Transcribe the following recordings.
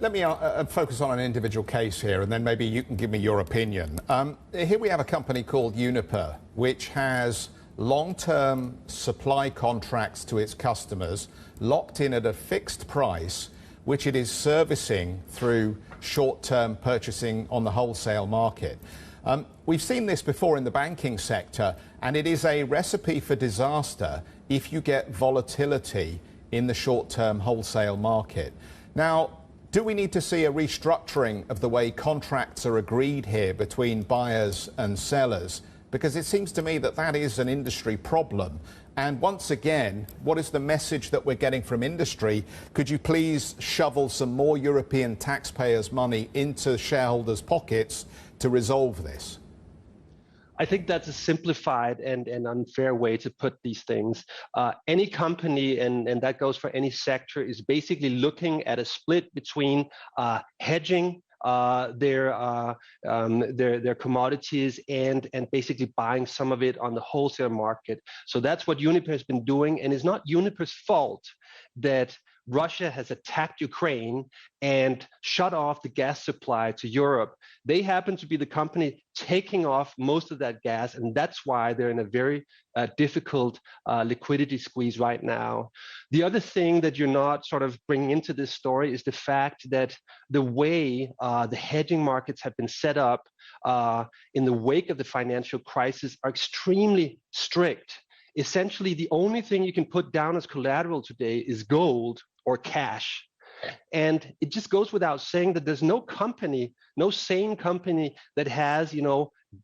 Let me focus on an individual case here, and then maybe you can give me your opinion. Here we have a company called Uniper, which has long-term supply contracts to its customers, locked in at a fixed price, which it is servicing through short-term purchasing on the wholesale market. We've seen this before in the banking sector, and it is a recipe for disaster if you get volatility in the short-term wholesale market. Now, do we need to see a restructuring of the way contracts are agreed here between buyers and sellers? Because it seems to me that that is an industry problem. And once again, what is the message that we're getting from industry? Could you please shovel some more European taxpayers' money into shareholders' pockets to resolve this? I think that's a simplified and unfair way to put these things. Any company, and that goes for any sector, is basically looking at a split between hedging their commodities and basically buying some of it on the wholesale market. So that's what Uniper has been doing, and it's not Uniper's fault that Russia has attacked Ukraine and shut off the gas supply to Europe. They happen to be the company taking off most of that gas, and that's why they're in a very difficult liquidity squeeze right now. The other thing that you're not sort of bringing into this story is the fact that the way the hedging markets have been set up in the wake of the financial crisis are extremely strict. Essentially, the only thing you can put down as collateral today is gold or cash. And it just goes without saying that there's no company, no sane company that has,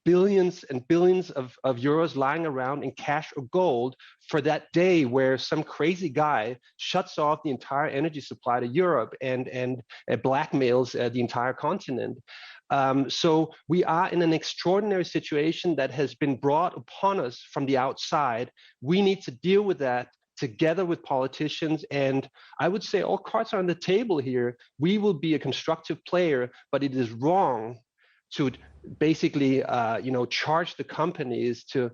billions and billions of euros lying around in cash or gold for that day where some crazy guy shuts off the entire energy supply to Europe and blackmails the entire continent. So we are in an extraordinary situation that has been brought upon us from the outside. We need to deal with that together with politicians, and I would say all cards are on the table here. We will be a constructive player, but it is wrong to basically, charge the companies, to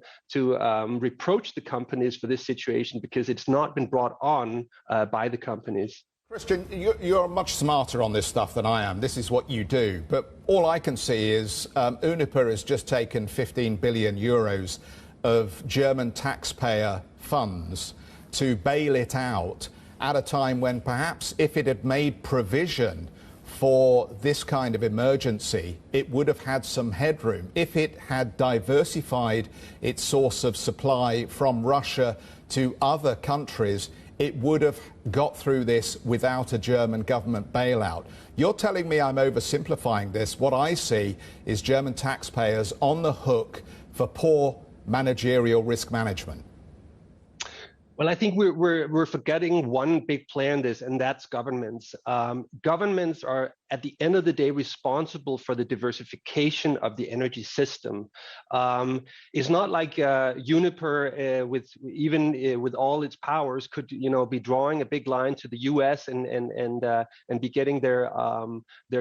reproach the companies for this situation, because it's not been brought on by the companies. Kristian, you're much smarter on this stuff than I am. This is what you do. But all I can see is Uniper has just taken 15 billion euros of German taxpayer funds to bail it out at a time when perhaps if it had made provision for this kind of emergency, it would have had some headroom. If it had diversified its source of supply from Russia to other countries, it would have got through this without a German government bailout. You're telling me I'm oversimplifying this. What I see is German taxpayers on the hook for poor managerial risk management. Well, I think we're forgetting one big player in this, and that's governments. Governments are, at the end of the day, responsible for the diversification of the energy system. It's not like Uniper, with all its powers, could be drawing a big line to the U.S. and be getting their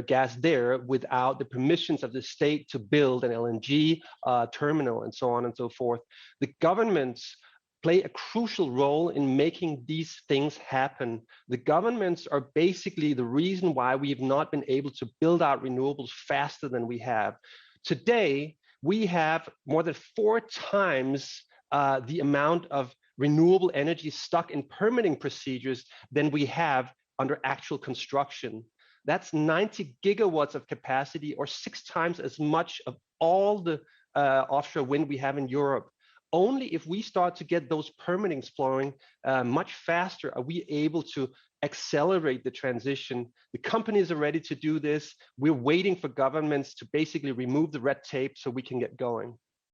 gas there without the permissions of the state to build an LNG terminal and so on and so forth. The governments play a crucial role in making these things happen. The governments are basically the reason why we have not been able to build out renewables faster than we have. Today, we have more than 4 times the amount of renewable energy stuck in permitting procedures than we have under actual construction. That's 90 gigawatts of capacity, or 6 times as much of all the offshore wind we have in Europe. Only if we start to get those permittings flowing much faster are we able to accelerate the transition. The companies are ready to do this. We're waiting for governments to basically remove the red tape so we can get going.